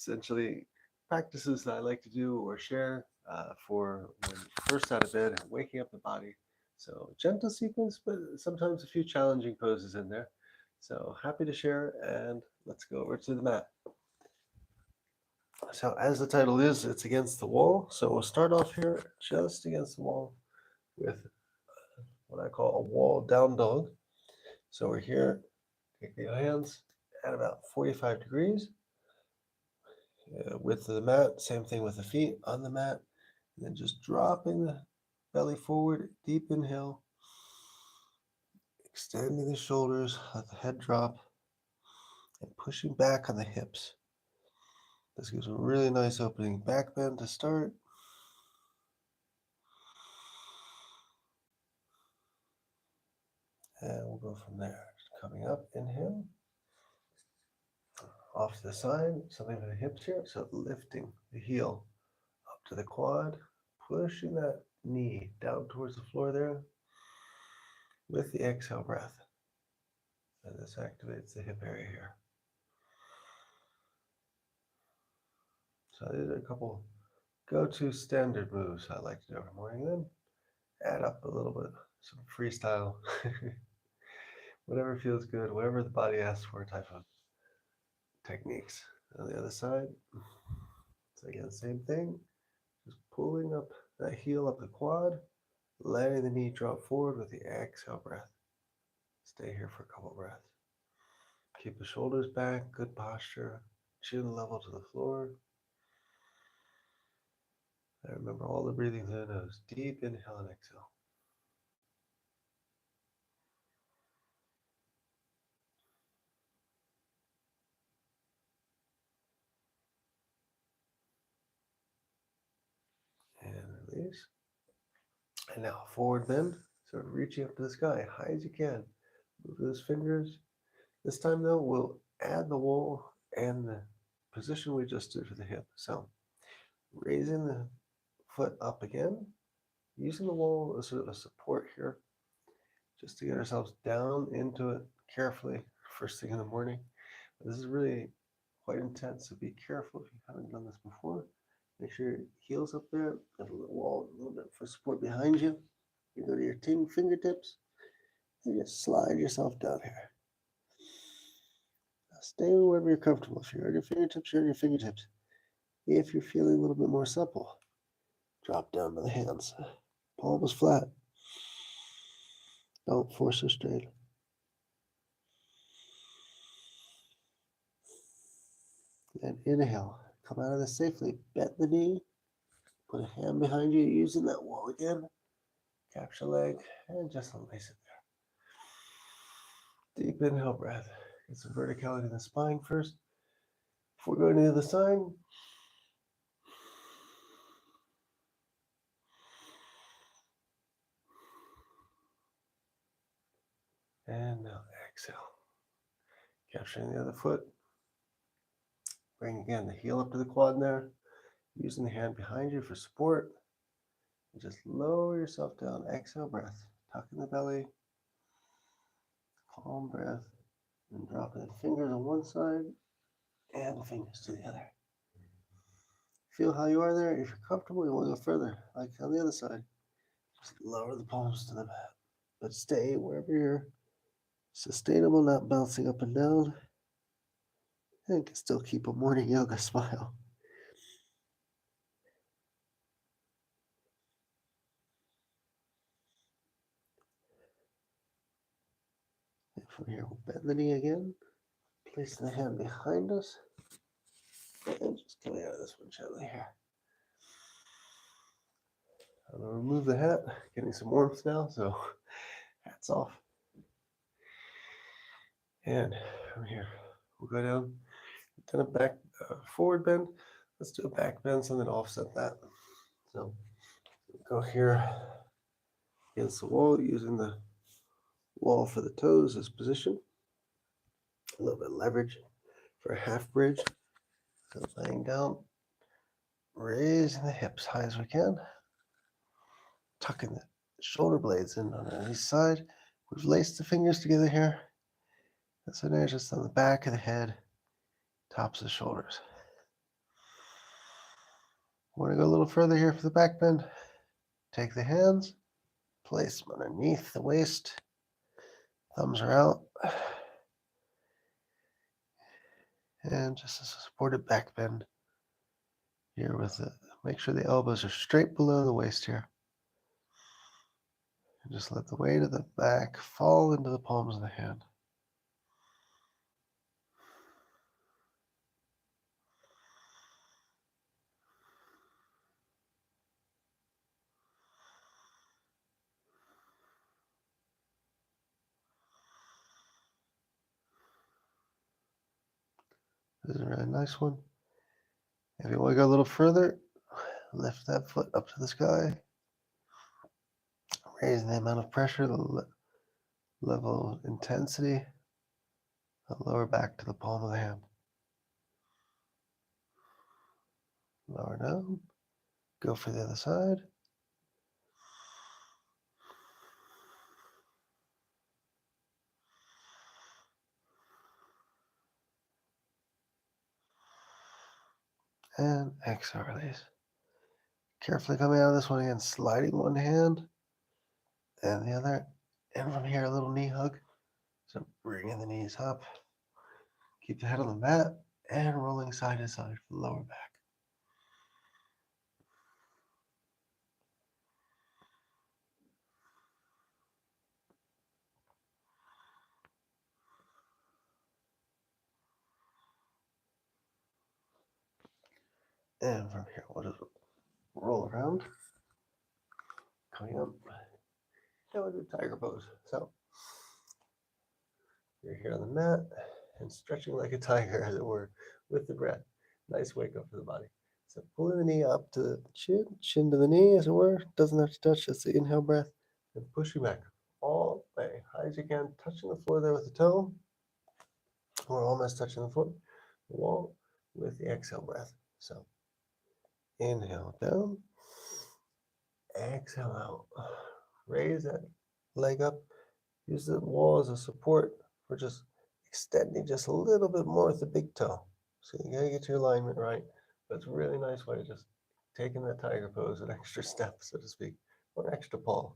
essentially practices that I like to do or share for when first out of bed and waking up the body. So gentle sequence, but sometimes a few challenging poses in there. So happy to share, and let's go over to the mat. So as the title is, it's against the wall. So we'll start off here just against the wall with what I call a wall down dog. So we're here, take the hands at about 45 degrees. Width of the mat, same thing with the feet on the mat. And then just dropping the belly forward, deep inhale, extending the shoulders, let the head drop, and pushing back on the hips. This gives a really nice opening back bend to start. And we'll go from there. Coming up, inhale. Off to the side, something for the hips here. So lifting the heel up to the quad, pushing that knee down towards the floor there with the exhale breath. And this activates the hip area here. So these are a couple go-to standard moves I like to do every morning. Then add up a little bit, some freestyle, whatever feels good, whatever the body asks for type of techniques. On the other side, so again, same thing, just pulling up that heel up the quad, letting the knee drop forward with the exhale breath. Stay here for a couple breaths. Keep the shoulders back, good posture, chin level to the floor. And remember all the breathing through the nose. Deep inhale and exhale. And release. And now forward bend, sort of reaching up to the sky, high as you can. Move those fingers. This time though, we'll add the wall and the position we just did for the hip. So raising the foot up again, using the wall as sort of a support here, just to get ourselves down into it carefully first thing in the morning. This is really quite intense, so be careful if you haven't done this before. Make sure your heel's up there, have a little wall, a little bit for support behind you. You go to your fingertips, and just slide yourself down here. Now stay wherever you're comfortable. If you're on your fingertips, you're on your fingertips. If you're feeling a little bit more supple, drop down to the hands. Palm is flat. Don't force a strain. And inhale. Come out of this safely. Bend the knee. Put a hand behind you using that wall again. Capture leg and just release it there. Deep inhale breath. Get some verticality in the spine first. Before going to the other side. And now exhale. Capturing the other foot. Bring again the heel up to the quad there. Using the hand behind you for support. And just lower yourself down. Exhale breath. Tuck in the belly. Calm breath. And dropping the fingers on one side and the fingers to the other. Feel how you are there. If you're comfortable, you want to go further, like on the other side. Just lower the palms to the mat. But stay wherever you're sustainable, not bouncing up and down. And can still keep a morning yoga smile. And from here, we'll bend the knee again. Placing the hand behind us. And just coming out of this one gently here. I'm going to remove the hat. Getting some warmth now, so hats off. And from here, we'll go down. Then a back forward bend. Let's do a back bend, so then offset that. So go here against the wall, using the wall for the toes as position. A little bit of leverage for a half bridge. So laying down, raising the hips high as we can. Tucking the shoulder blades in on each side. We've laced the fingers together here. And so now just on the back of the head, tops of the shoulders. Want to go a little further here for the back bend? Take the hands, place them underneath the waist, thumbs are out, and just a supported back bend here with it. Make sure the elbows are straight below the waist here. And just let the weight of the back fall into the palms of the hand. This is a really nice one. If you want to go a little further, lift that foot up to the sky. Raise the amount of pressure, the level of intensity, the lower back to the palm of the hand. Lower down. Go for the other side. And exhale, release. Carefully coming out of this one again, sliding one hand and the other. And from here, a little knee hug. So bringing the knees up. Keep the head on the mat and rolling side to side for the lower back. And from here, we'll just roll around. Coming up. Now we'll do tiger pose. So you're here on the mat and stretching like a tiger, as it were, with the breath. Nice wake up for the body. So pulling the knee up to the chin, chin to the knee, as it were. Doesn't have to touch, just the inhale breath. And pushing back all the way, high as you can, touching the floor there with the toe. We're almost touching the foot, the wall, with the exhale breath. So inhale down, exhale out. Raise that leg up. Use the wall as a support for just extending just a little bit more with the big toe. So you gotta get your alignment right. But it's a really nice way of just taking that tiger pose an extra step, so to speak, or an extra paw.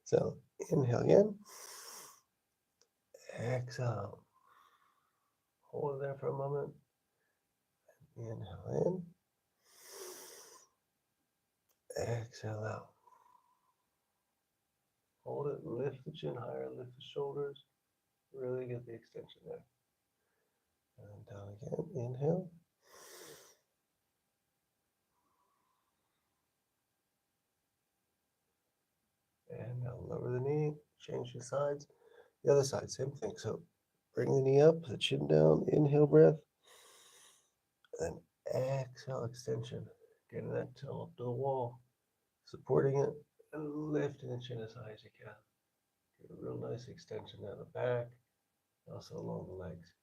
So inhale again. Exhale. Hold it there for a moment. Inhale in. Exhale out. Hold it, lift the chin higher, lift the shoulders. Really get the extension there. And down again, inhale. And now lower the knee, change the sides. The other side, same thing. So bring the knee up, the chin down, inhale breath. And exhale extension. Getting that toe up to the wall, supporting it, and lifting the chin as high as you can. Get a real nice extension down the back, also along the legs.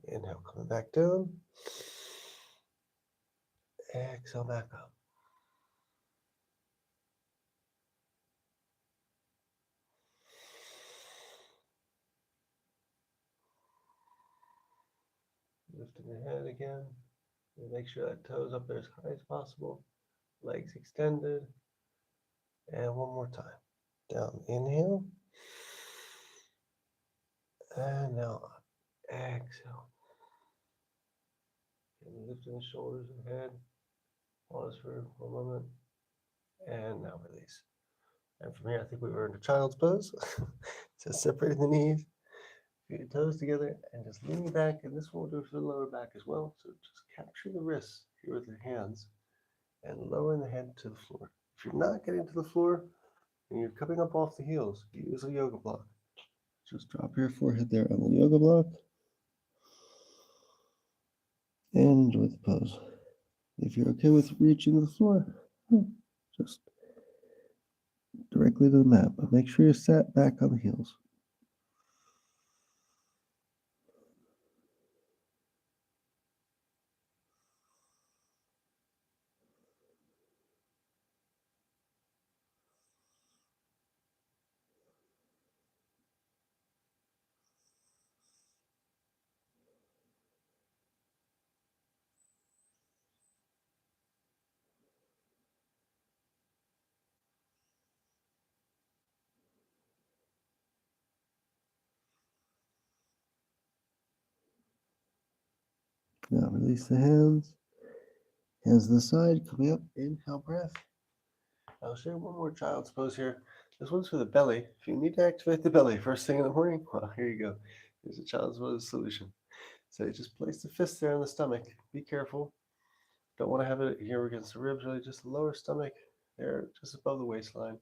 Inhale, coming back down. Exhale back up. Lifting the head again. And make sure that toe's up there as high as possible. Legs extended. And one more time. Down, inhale. And now up. Exhale. And lifting the shoulders and head. Pause for a moment. And now release. And from here, I think we were in a child's pose. So separating the knees. Feet and toes together and just leaning back. And this one will do for the lower back as well. So just capture the wrists here with your hands and lowering the head to the floor. If you're not getting to the floor and you're coming up off the heels, use a yoga block. Just drop your forehead there on the yoga block and enjoy the pose. If you're okay with reaching the floor, just directly to the mat, but make sure you're sat back on the heels. Now release the hands. Hands to the side, coming up, inhale breath. I'll share one more child's pose here. This one's for the belly. If you need to activate the belly first thing in the morning, well, here you go. Here's a child's pose solution. So you just place the fist there in the stomach. Be careful. Don't want to have it here against the ribs, really just the lower stomach there, just above the waistline.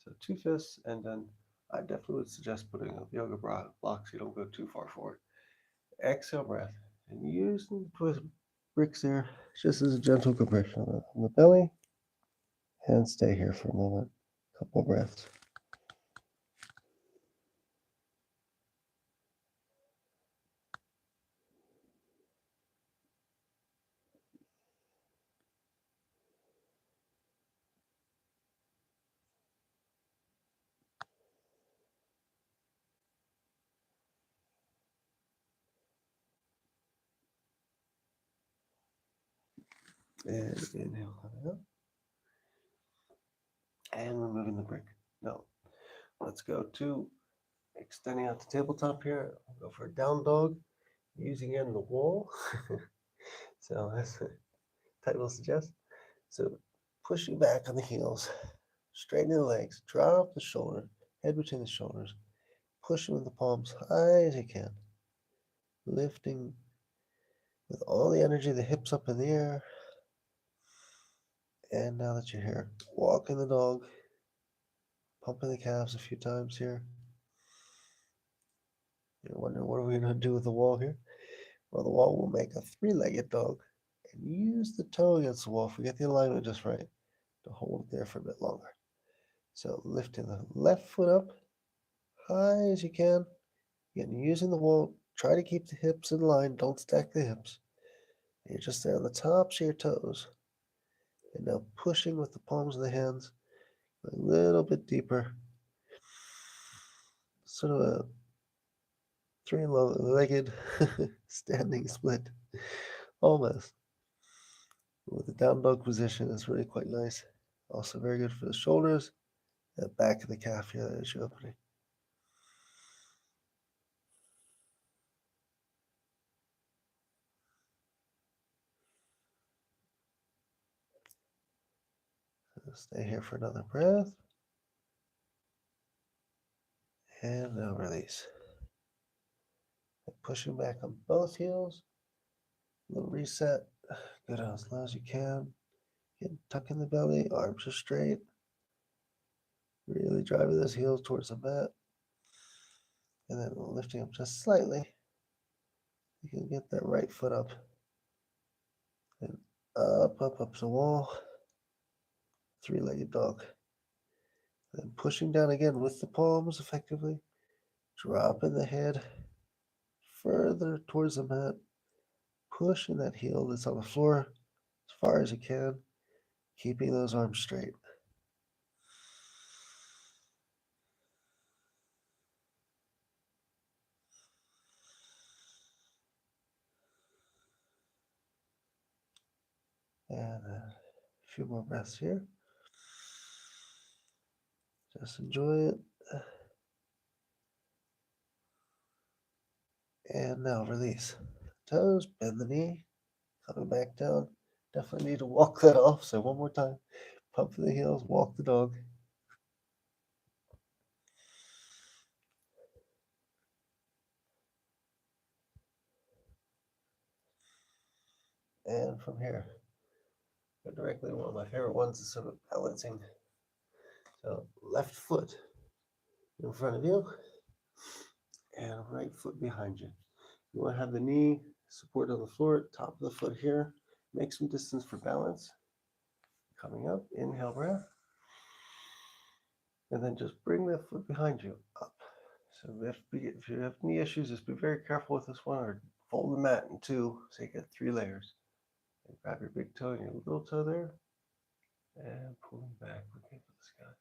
So 2 fists, and then I definitely would suggest putting a yoga block so you don't go too far forward. Exhale breath. And use the twist bricks there just as a gentle compression on the belly. And stay here for a moment. Couple breaths. And inhale, coming up. And removing the brick. Now, let's go to extending out the tabletop here. I'll go for a down dog, using again the wall. So that's the title suggests. So pushing back on the heels, straightening the legs, drop the shoulder, head between the shoulders, pushing with the palms high as you can, lifting with all the energy, the hips up in the air. And now that you're here, walking the dog, pumping the calves a few times here. You're wondering what are we going to do with the wall here? Well, the wall will make a three-legged dog, and use the toe against the wall if we get the alignment just right to hold it there for a bit longer. So lifting the left foot up high as you can. Again, using the wall, try to keep the hips in line, don't stack the hips. And you're just there on the tops of your toes. And now pushing with the palms of the hands a little bit deeper. Sort of a three-legged standing split. Almost. With the down dog position, it's really quite nice. Also very good for the shoulders and back of the calf here that is your opening. So stay here for another breath. And now release. And pushing back on both heels. A little reset. Go down as low as you can. Again, tuck in the belly, arms are straight. Really driving those heels towards the mat. And then lifting up just slightly. You can get that right foot up. And up the wall. Three-legged dog. Then pushing down again with the palms effectively. Dropping the head further towards the mat. Pushing that heel that's on the floor as far as you can. Keeping those arms straight. And a few more breaths here. Just enjoy it. And now release. Toes, bend the knee, coming back down. Definitely need to walk that off. So one more time. Pump the heels, walk the dog. And from here, go directly to one of my favorite ones is sort of balancing. So left foot in front of you and right foot behind you. You want to have the knee support on the floor, top of the foot here. Make some distance for balance. Coming up, inhale breath. And then just bring the foot behind you up. So if you have knee issues, just be very careful with this one, or fold the mat in two so you get 3 layers. And grab your big toe and your little toe there, and pulling back, looking for the sky.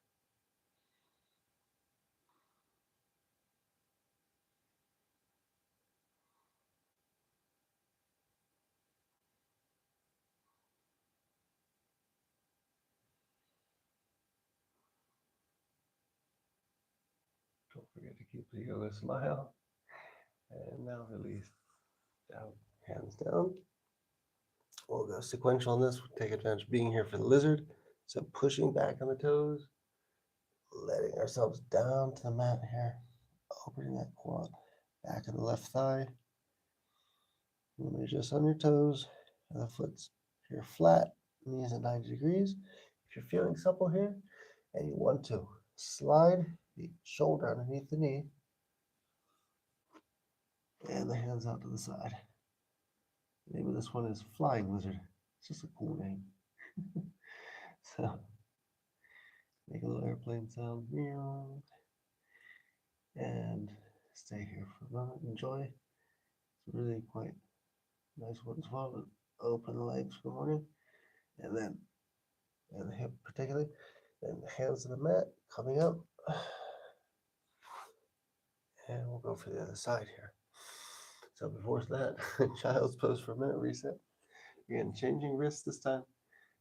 Don't forget to keep the yoga smile. And now release down, hands down. we'll go sequential on this. We'll take advantage of being here for the lizard. So pushing back on the toes, letting ourselves down to the mat here, opening that quad, back of the left thigh. You're just on your toes, and the foot's here flat, knees at 90 degrees. If you're feeling supple here and you want to slide the shoulder underneath the knee and the hands out to the side. The name of this one is Flying Lizard. It's just a cool name. So make a little airplane sound and stay here for a moment. Enjoy. It's really quite nice one as well. Open the legs for the morning, and then and the hip particularly. Then the hands to the mat, coming up, and we'll go for the other side here. So before that, child's pose for a minute, reset. Again, changing wrists this time.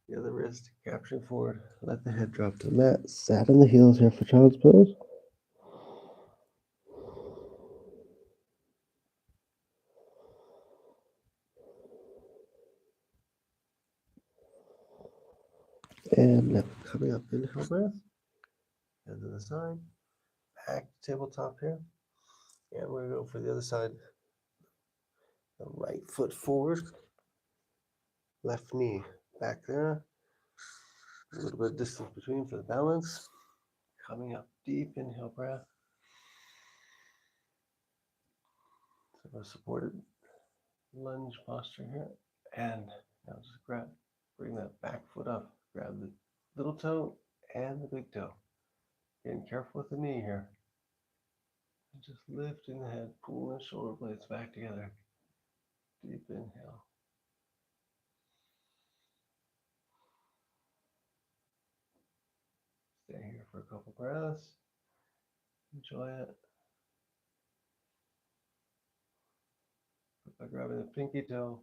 The other wrist capturing forward. Let the head drop to the mat. Sat on the heels here for child's pose. And now coming up, inhale breath. And to the side. Back to tabletop here. And we're going to go for the other side. The right foot forward. Left knee back there. A little bit of distance between for the balance. Coming up, deep inhale breath. So a supported lunge posture here. And now just bring that back foot up. Grab the little toe and the big toe. Getting careful with the knee here. And just lifting the head, pulling the shoulder blades back together. Deep inhale. Stay here for a couple breaths. Enjoy it. By grabbing the pinky toe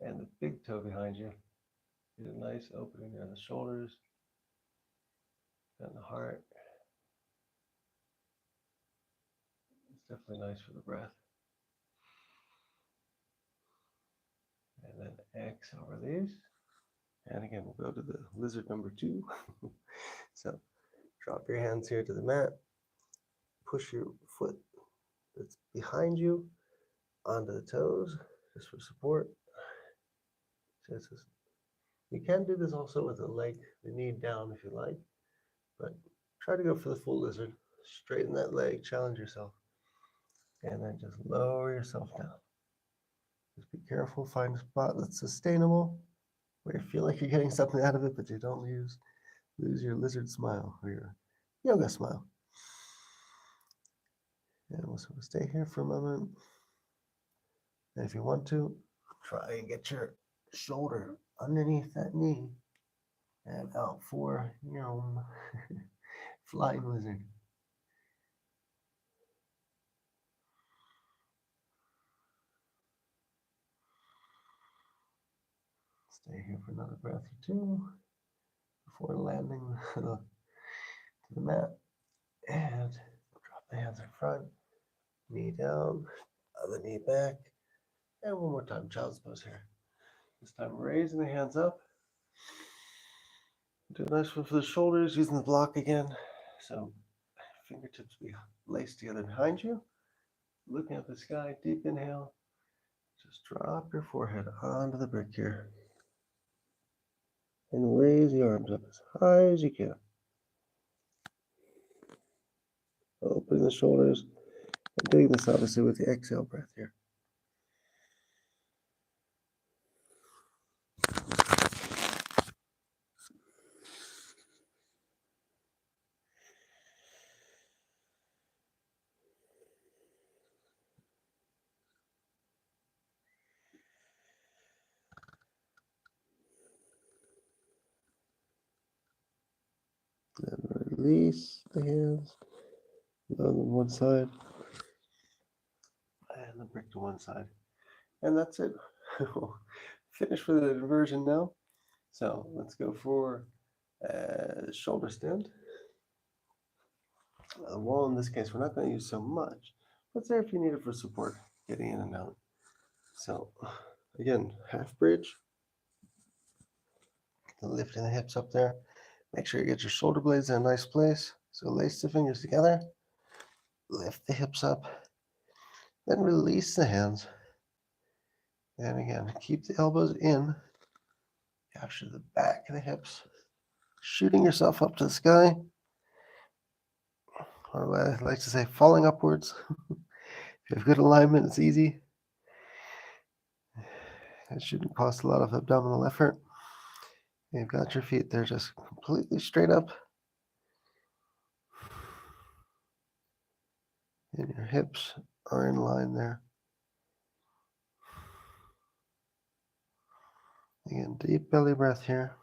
and the big toe behind you, get a nice opening there in the shoulders and the heart. It's definitely nice for the breath. And then exhale, release. And again, we'll go to the lizard number 2. So drop your hands here to the mat. Push your foot that's behind you onto the toes, just for support. So you can do this also with the knee down if you like, but try to go for the full lizard. Straighten that leg, challenge yourself, and then just lower yourself down. Just be careful, find a spot that's sustainable, where you feel like you're getting something out of it, but you don't lose your lizard smile or your yoga smile. And we'll sort of stay here for a moment. And if you want to, try and get your shoulder underneath that knee and out for flying lizard. Stay here for another breath or two before landing to the mat. And drop the hands in front, knee down, other knee back. And one more time, child's pose here. This time raising the hands up. Do a nice one for the shoulders, using the block again. So fingertips be laced together behind you. Looking at the sky, deep inhale. Just drop your forehead onto the brick here. And raise the arms up as high as you can. Opening the shoulders. And doing this obviously with the exhale breath here. Then release the hands on one side and the brick to one side. And that's it. Finish with the inversion now. So let's go for shoulder stand. A wall in this case, we're not going to use so much, but it's there if you need it for support, getting in and out. So again, half bridge, lifting the hips up there. Make sure you get your shoulder blades in a nice place. So lace the fingers together, lift the hips up, then release the hands. And again, keep the elbows in, capture the back of the hips, shooting yourself up to the sky. Or I like to say falling upwards. If you have good alignment, it's easy. It shouldn't cost a lot of abdominal effort. You've got your feet there just completely straight up. And your hips are in line there. Again, deep belly breath here.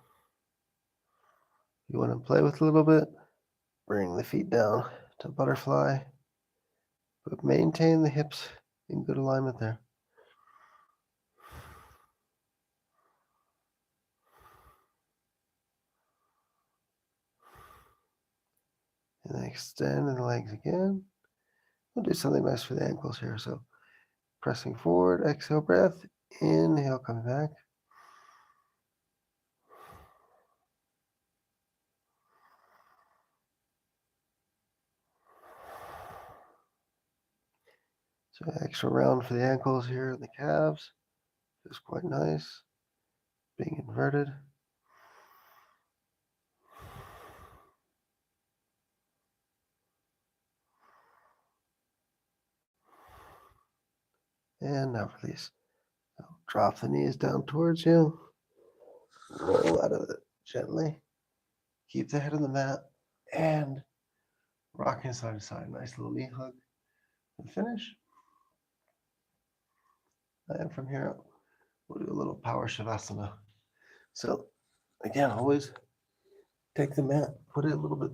You want to play with a little bit, bring the feet down to butterfly, but maintain the hips in good alignment there. And then extend the legs again. We'll do something nice for the ankles here. So pressing forward, exhale breath, inhale, coming back. So extra round for the ankles here and the calves. It's quite nice. Being inverted. And now release. So drop the knees down towards you. Roll out of it gently. Keep the head on the mat and rocking side to side. Nice little knee hug. And finish. And from here, we'll do a little power shavasana. So again, always take the mat, put it a little bit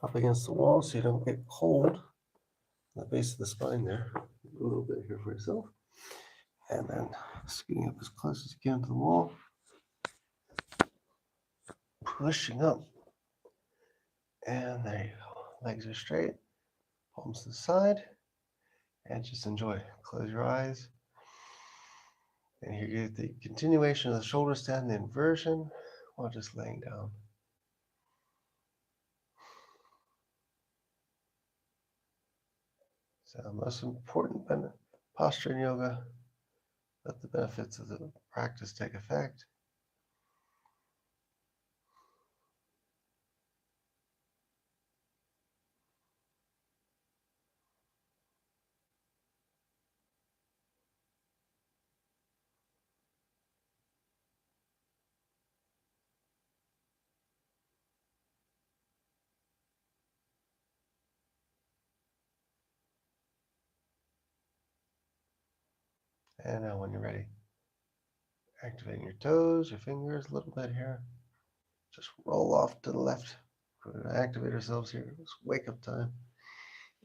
up against the wall so you don't get cold. The base of the spine there. A little bit here for yourself. And then scooting up as close as you can to the wall. Pushing up. And there you go. Legs are straight. Palms to the side. And just enjoy. Close your eyes. And here you get the continuation of the shoulder stand, the inversion, while just laying down. So most important posture in yoga, let the benefits of the practice take effect. And now when you're ready, activating your toes, your fingers a little bit here. Just roll off to the left. We're going to activate ourselves here. It's wake up time.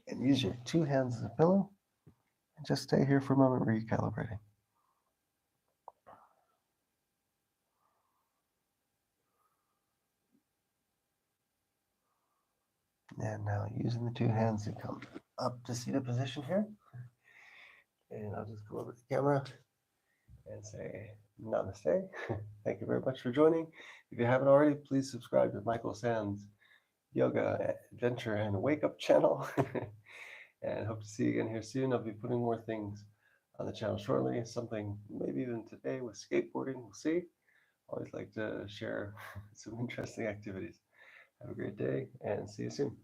And use your two hands as a pillow. And just stay here for a moment recalibrating. And now using the two hands to come up to seated position here. And I'll just go over to the camera and say namaste. Thank you very much for joining. If you haven't already, please subscribe to Michael Sands Yoga Adventure and Wake Up channel. And hope to see you again here soon. I'll be putting more things on the channel shortly. Something maybe even today with skateboarding. We'll see. Always like to share some interesting activities. Have a great day and see you soon.